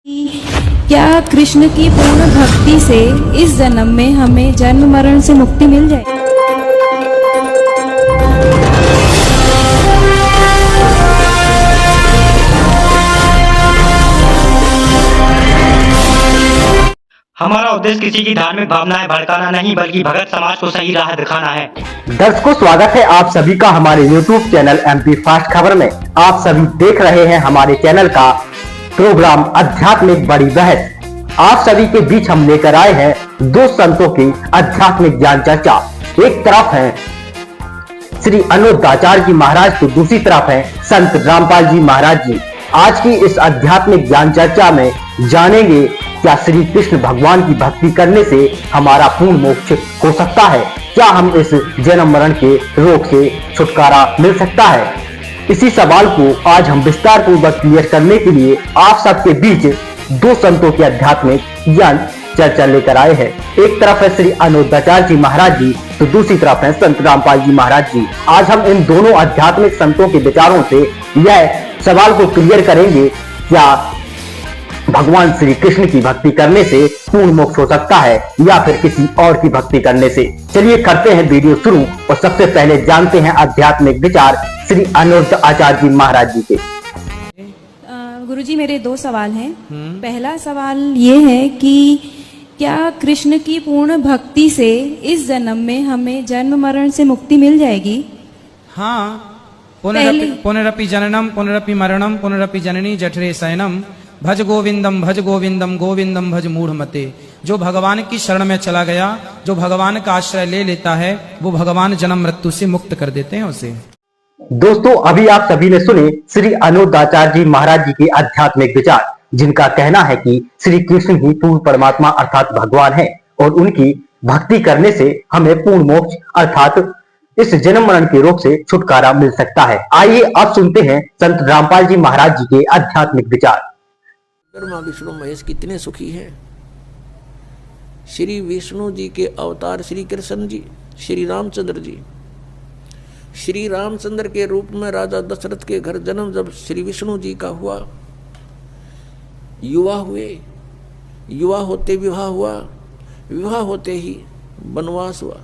क्या कृष्ण की पूर्ण भक्ति से इस जन्म में हमें जन्म मरण से मुक्ति मिल जाए? हमारा उद्देश्य किसी की धार्मिक भावनाएं भड़काना नहीं बल्कि भगत समाज को सही राह दिखाना है। दर्शकों, स्वागत है आप सभी का हमारे YouTube चैनल MP फास्ट खबर में। आप सभी देख रहे हैं हमारे चैनल का प्रोग्राम आध्यात्मिक बड़ी बहस। आप सभी के बीच हम लेकर आए हैं दो संतों की आध्यात्मिक ज्ञान चर्चा। एक तरफ है श्री अनोदाचार्य जी महाराज, तो दूसरी तरफ है संत रामपाल जी महाराज जी। आज की इस आध्यात्मिक ज्ञान चर्चा में जानेंगे क्या श्री कृष्ण भगवान की भक्ति करने से हमारा पूर्ण मोक्ष हो सकता है, क्या हम इस जन्म मरण के रोग से छुटकारा मिल सकता है। इसी सवाल को आज हम विस्तार पूर्वक क्लियर करने के लिए आप सबके बीच दो संतों की आध्यात्मिक ज्ञान चर्चा लेकर आए हैं। एक तरफ है श्री अनोदाचार्य जी महाराज जी, तो दूसरी तरफ है संत रामपाल जी महाराज जी। आज हम इन दोनों आध्यात्मिक संतों के विचारों से यह सवाल को क्लियर करेंगे, क्या भगवान श्री कृष्ण की भक्ति करने से पूर्ण मोक्ष हो सकता है या फिर किसी और की भक्ति करने से। चलिए करते हैं वीडियो शुरू और सबसे पहले जानते हैं आध्यात्मिक विचार श्री अनोदाचार्य जी महाराज जी के। गुरुजी, मेरे दो सवाल हैं। पहला सवाल ये है कि क्या कृष्ण की पूर्ण भक्ति से इस जन्म में हमें जन्म मरण से मुक्ति मिल जाएगी? हाँ, पुनरपि जननम पुनरपि मरणम पुनरपि जननी जठरे शयनम भज गोविंदम गोविंदम भज मूढ़मते। जो भगवान की शरण में चला गया, जो भगवान का आश्रय ले लेता है, वो भगवान जन्म मृत्यु से मुक्त कर देते हैं उसे। दोस्तों, अभी आप सभी ने सुने श्री अनोदाचार्य जी महाराज जी के आध्यात्मिक विचार, जिनका कहना है कि श्री कृष्ण ही पूर्ण परमात्मा अर्थात भगवान है और उनकी भक्ति करने से हमें पूर्ण मोक्ष अर्थात इस जन्म मरण के रोग से छुटकारा मिल सकता है। आइए अब सुनते हैं संत रामपाल जी महाराज जी के आध्यात्मिक विचार। ब्रह्मा विष्णु महेश कितने सुखी हैं। श्री विष्णु जी के अवतार श्री कृष्ण जी, श्री रामचंद्र जी। श्री रामचंद्र के रूप में राजा दशरथ के घर जन्म जब श्री विष्णु जी का हुआ, युवा हुए, युवा होते विवाह हुआ, विवाह होते ही वनवास हुआ,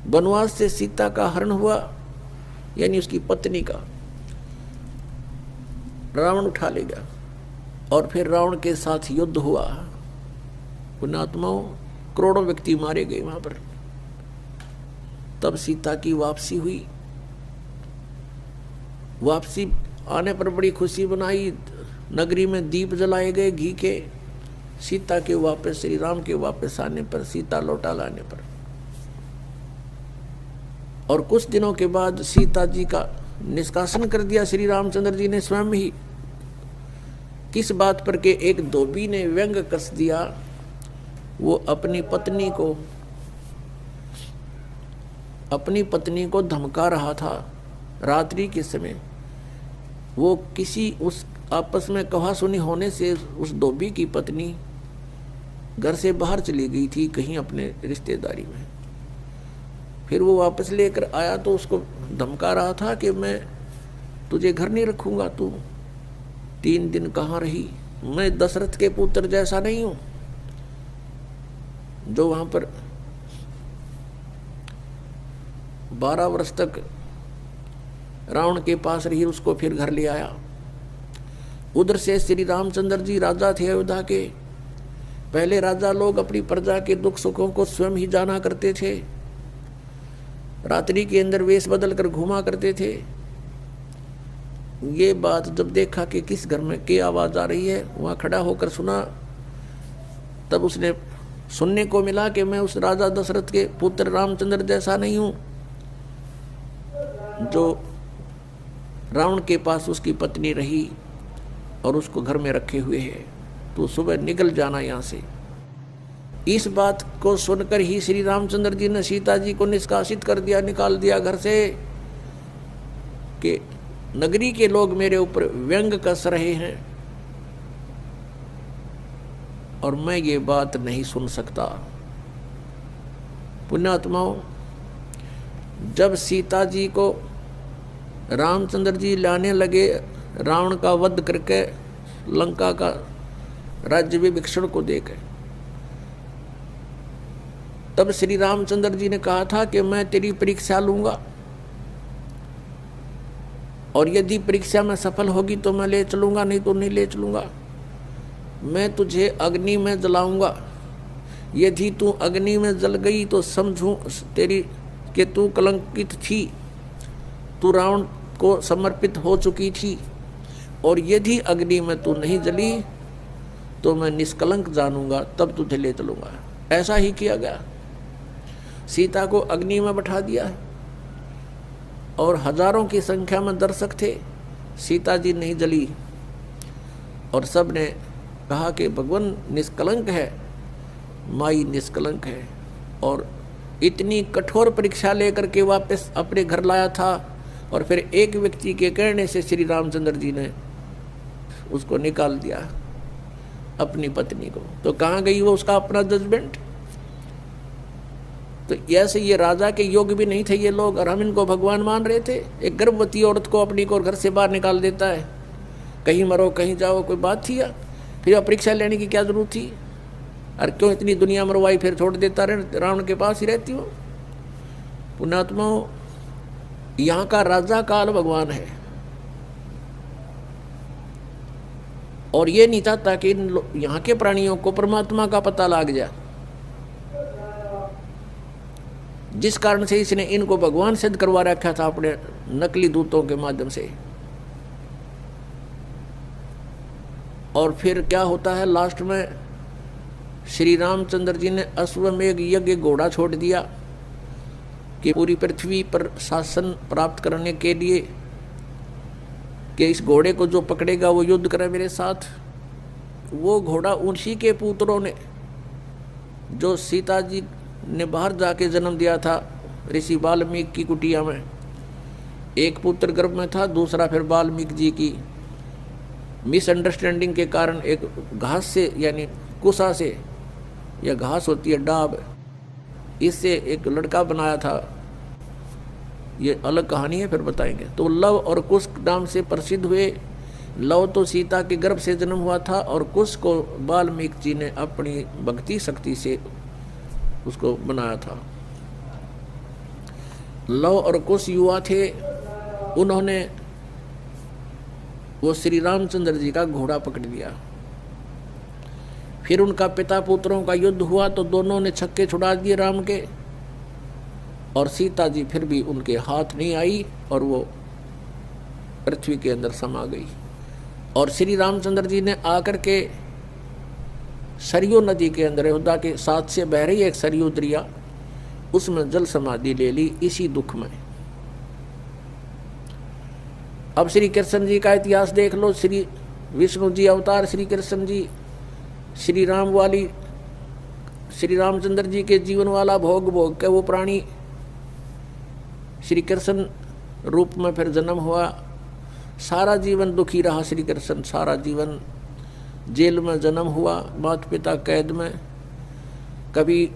वनवास से सीता का हरण हुआ, यानी उसकी पत्नी का रावण उठा ले गया और फिर रावण के साथ युद्ध हुआ। पुण्यात्माओं, करोड़ों व्यक्ति मारे गए वहां पर। तब सीता की वापसी हुई। वापसी आने पर बड़ी खुशी बनाई, नगरी में दीप जलाए गए घी के। सीता के वापस, श्री राम के वापस आने पर, सीता लौटा लाने पर, और कुछ दिनों के बाद सीता जी का निष्कासन कर दिया श्री रामचंद्र जी ने स्वयं ही। किस बात पर के एक धोबी ने व्यंग कस दिया। वो अपनी पत्नी को धमका रहा था रात्रि के समय। वो किसी उस आपस में कहा सुनी होने से उस धोबी की पत्नी घर से बाहर चली गई थी कहीं अपने रिश्तेदारी में। फिर वो वापस लेकर आया तो उसको धमका रहा था कि मैं तुझे घर नहीं रखूंगा, तू 3 दिन कहाँ रही। मैं दशरथ के पुत्र जैसा नहीं हूं जो वहां पर 12 वर्ष तक रावण के पास रही, उसको फिर घर ले आया। उधर से श्री रामचंद्र जी राजा थे अयोध्या के। पहले राजा लोग अपनी प्रजा के दुख सुखों को स्वयं ही जाना करते थे। रात्रि के अंदर वेश बदल कर घूमा करते थे। ये बात जब देखा कि किस घर में की आवाज आ रही है, वहां खड़ा होकर सुना, तब उसने सुनने को मिला कि मैं उस राजा दशरथ के पुत्र रामचंद्र जैसा नहीं हूं जो रावण के पास उसकी पत्नी रही और उसको घर में रखे हुए है, तो सुबह निकल जाना यहां से। इस बात को सुनकर ही श्री रामचंद्र जी ने सीता जी को निष्कासित कर दिया, निकाल दिया घर से कि नगरी के लोग मेरे ऊपर व्यंग कस रहे हैं और मैं ये बात नहीं सुन सकता। पुण्यात्माओं, जब सीता जी को रामचंद्र जी लाने लगे, रावण का वध करके लंका का राज्य विभीषण को देकर। तब श्री रामचंद्र जी ने कहा था कि मैं तेरी परीक्षा लूंगा और यदि परीक्षा में सफल होगी तो मैं ले चलूंगा, नहीं तो नहीं ले चलूंगा। मैं तुझे अग्नि में जलाऊंगा, यदि तू अग्नि में जल गई तो समझूं तेरी कि तू कलंकित थी, तू रावण को समर्पित हो चुकी थी, और यदि अग्नि में तू नहीं जली तो मैं निष्कलंक जानूंगा, तब तुझे ले चलूंगा। ऐसा ही किया गया। सीता को अग्नि में बैठा दिया और हजारों की संख्या में दर्शक थे। सीता जी नहीं जली और सब ने कहा कि भगवान निष्कलंक है, माई निष्कलंक है। और इतनी कठोर परीक्षा लेकर के वापस अपने घर लाया था और फिर एक व्यक्ति के कहने से श्री रामचंद्र जी ने उसको निकाल दिया, अपनी पत्नी को। तो कहाँ गई वो उसका अपना जजमेंट? तो ऐसे ये राजा के योग भी नहीं थे ये लोग, और हम इनको भगवान मान रहे थे। एक गर्भवती औरत को अपनी को घर से बाहर निकाल देता है, कहीं मरो कहीं जाओ, कोई बात थी? या फिर परीक्षा लेने की क्या जरूरत थी? और क्यों इतनी दुनिया मरवाई, फिर छोड़ देता रहे, रावण के पास ही रहती हो। पुण्यात्मा, यहाँ का राजा काल भगवान है और ये नहीं चाहता कि यहाँ के प्राणियों को परमात्मा का पता लग जाए, जिस कारण से इसने इनको भगवान सिद्ध करवा रखा था अपने नकली दूतों के माध्यम से। और फिर क्या होता है लास्ट में, श्री रामचंद्र जी ने अश्वमेघ यज्ञ घोड़ा छोड़ दिया कि पूरी पृथ्वी पर शासन प्राप्त करने के लिए कि इस घोड़े को जो पकड़ेगा वो युद्ध करे मेरे साथ। वो घोड़ा उसी के पुत्रों ने, जो सीता जी ने बाहर जाके जन्म दिया था ऋषि वाल्मीकि की कुटिया में, एक पुत्र गर्भ में था, दूसरा फिर वाल्मीकि जी की मिसअंडरस्टैंडिंग के कारण एक घास से, यानी कुसा से, या घास होती है डाब, इससे एक लड़का बनाया था। ये अलग कहानी है, फिर बताएंगे। तो लव और कुश नाम से प्रसिद्ध हुए। लव तो सीता के गर्भ से जन्म हुआ था और कुश को वाल्मीकि जी ने अपनी भक्ति शक्ति से उसको बनाया था। लव और कुश युवा थे, उन्होंने वो श्री रामचंद्र जी का घोड़ा पकड़ लिया। फिर उनका पिता पुत्रों का युद्ध हुआ तो दोनों ने छक्के छुड़ा दिए राम के, और सीता जी फिर भी उनके हाथ नहीं आई और वो पृथ्वी के अंदर समा गई। और श्री रामचंद्र जी ने आकर के सरयू नदी के अंदर, अयोध्या के साथ से बह रही एक सरयू दरिया, उसमें जल समाधि ले ली इसी दुख में। अब श्री कृष्ण जी का इतिहास देख लो। श्री विष्णु जी अवतार श्री कृष्ण जी, श्री राम वाली, श्री रामचंद्र जी के जीवन वाला भोग भोग के वो प्राणी श्री कृष्ण रूप में फिर जन्म हुआ। सारा जीवन दुखी रहा श्री कृष्ण, सारा जीवन जेल में जन्म हुआ, माता पिता कैद में, कभी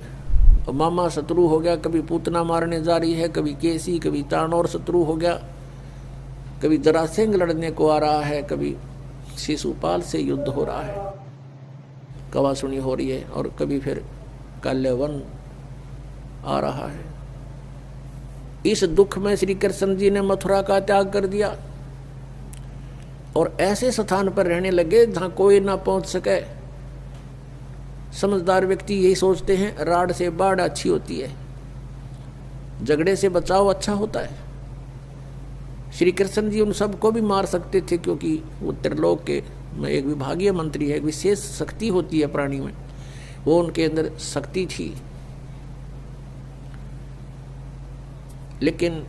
मामा शत्रु हो गया, कभी पूतना मारने जा रही है, कभी केसी, कभी चाणोर शत्रु हो गया, कभी जरासेंग लड़ने को आ रहा है, कभी शिशुपाल से युद्ध हो रहा है, कवासुनी हो रही है, और कभी फिर काल्यवन आ रहा है। इस दुख में श्री कृष्ण जी ने मथुरा का त्याग कर दिया और ऐसे स्थान पर रहने लगे जहां कोई ना पहुंच सके। समझदार व्यक्ति यही सोचते हैं राड से बाढ़ अच्छी होती है, झगड़े से बचाव अच्छा होता है। श्री कृष्ण जी उन सबको भी मार सकते थे, क्योंकि वो त्रिलोक के में एक विभागीय मंत्री है, एक विशेष शक्ति होती है प्राणी में, वो उनके अंदर शक्ति थी। लेकिन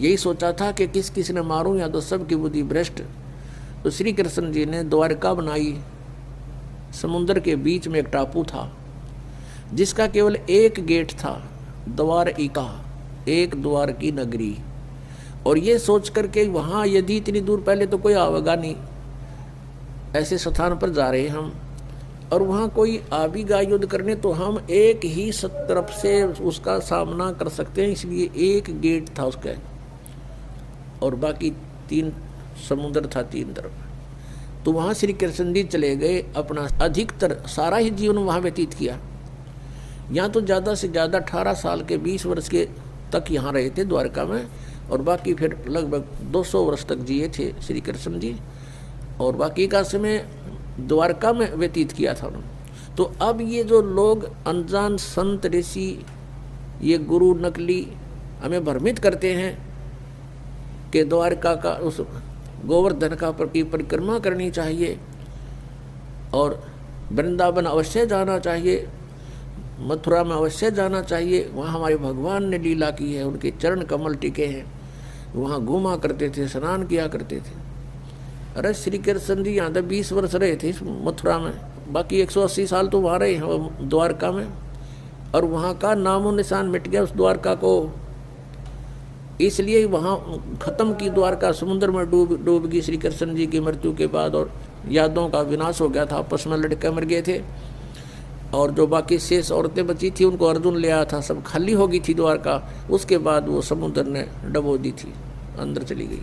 यही सोचा था कि किस किस ने मारूं, या तो सबकी बुद्धि भ्रष्ट। तो श्री कृष्ण जी ने द्वारका बनाई। समुद्र के बीच में एक टापू था जिसका केवल एक गेट था, द्वारिका, एक द्वार की नगरी। और ये सोच करके वहाँ यदि इतनी दूर, पहले तो कोई आवेगा नहीं, ऐसे स्थान पर जा रहे हम, और वहाँ कोई आ भी गया युद्ध करने तो हम एक ही तरफ से उसका सामना कर सकते हैं, इसलिए एक गेट था उसका, और बाकी 3 समुद्र था 3 तरफ। तो वहाँ श्री कृष्ण जी चले गए, अपना अधिकतर सारा ही जीवन वहाँ व्यतीत किया। यहाँ तो ज़्यादा से ज़्यादा 18 साल के 20 वर्ष के तक यहाँ रहे थे द्वारका में, और बाकी फिर लगभग 200 वर्ष तक जिए थे श्री कृष्ण जी, और बाकी का समय द्वारका में व्यतीत किया था उन्होंने। तो अब ये जो लोग अनजान संत ऋषि, ये गुरु नकली हमें भ्रमित करते हैं कि द्वारका का उस गोवर्धन का की परिक्रमा करनी चाहिए और वृंदावन अवश्य जाना चाहिए, मथुरा में अवश्य जाना चाहिए, वहाँ हमारे भगवान ने लीला की है, उनके चरण कमल टिके हैं, वहाँ घूमा करते थे, स्नान किया करते थे। अरे श्री कृष्ण जी यहाँ तक 20 वर्ष रहे थे मथुरा में, बाकी 180 साल तो वहाँ रहे हैं द्वारका में, और वहाँ का नामो निशान मिट गया उस द्वारका को। इसलिए वहाँ खत्म की द्वारका, समुद्र में डूब गई श्री कृष्ण जी की मृत्यु के बाद, और यादों का विनाश हो गया था, आपस में लड़के मर गए थे, और जो बाकी शेष औरतें बची थी उनको अर्जुन ले आया था, सब खाली हो गई थी द्वारका। उसके बाद वो समुद्र ने डबो दी थी, अंदर चली गई।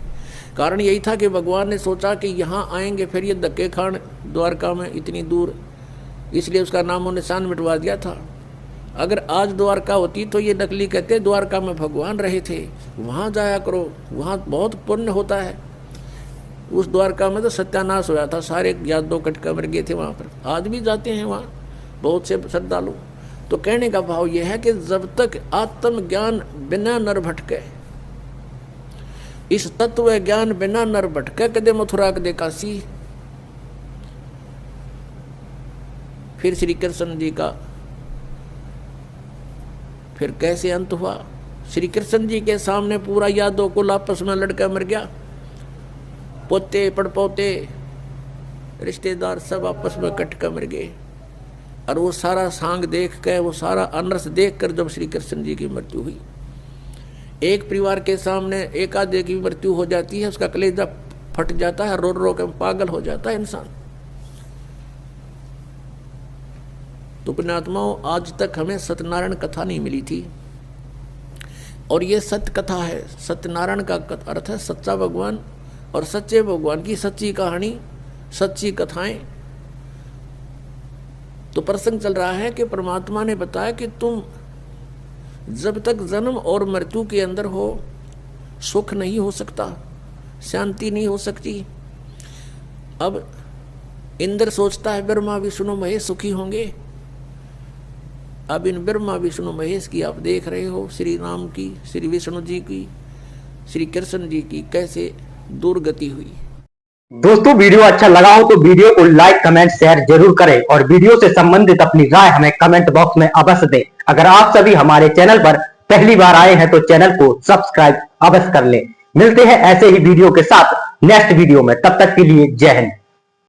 कारण यही था कि भगवान ने सोचा कि यहाँ आएंगे फिर ये धक्के खान द्वारका में इतनी दूर, इसलिए उसका नामो निशान मिटवा दिया था। अगर आज द्वारका होती तो ये नकली कहते द्वारका में भगवान रहे थे, वहाँ जाया करो, वहाँ बहुत पुण्य होता है। उस द्वारका में तो सत्यानाश होया था, सारे यादव कटका मर गए थे वहाँ पर। आज भी जाते हैं वहाँ बहुत से श्रद्धालु। तो कहने का भाव यह है कि जब तक आत्मज्ञान बिना नर भटके, इस तत्व ज्ञान बिना नर भटके, कदे मथुरा कदे काशी। फिर श्री कृष्ण जी का फिर कैसे अंत हुआ? श्री कृष्ण जी के सामने पूरा यादव कुल आपस में लड़का मर गया, पोते पड़पोते रिश्तेदार सब आपस में कट कर मर गए। और वो सारा सांग देख कर, वो सारा अनर्थ देख कर जब श्री कृष्ण जी की मृत्यु हुई, एक परिवार के सामने एक आधे की मृत्यु हो जाती है, उसका कलेजा फट जाता है, रो रो के पागल हो जाता है इंसान। तो पुण्यात्माओं, आज तक हमें सत्यनारायण कथा नहीं मिली थी, और ये सत्य कथा है। सत्यनारायण का अर्थ है सच्चा भगवान, और सच्चे भगवान की सच्ची कहानी, सच्ची कथाएं। तो प्रसंग चल रहा है कि परमात्मा ने बताया कि तुम जब तक जन्म और मृत्यु के अंदर हो, सुख नहीं हो सकता, शांति नहीं हो सकती। अब इंद्र सोचता है ब्रह्मा विष्णु महेश सुखी होंगे। अब इन ब्रह्मा विष्णु महेश की आप देख रहे हो, श्री राम की, श्री विष्णु जी की, श्री कृष्ण जी की कैसे दुर्गति हुई। दोस्तों, वीडियो अच्छा लगा हो तो वीडियो को लाइक कमेंट शेयर जरूर करें, और वीडियो से संबंधित अपनी राय हमें कमेंट बॉक्स में अवश्य दें। अगर आप सभी हमारे चैनल पर पहली बार आए हैं तो चैनल को सब्सक्राइब अवश्य कर लें। मिलते हैं ऐसे ही वीडियो के साथ नेक्स्ट वीडियो में, तब तक के लिए जय हिंद।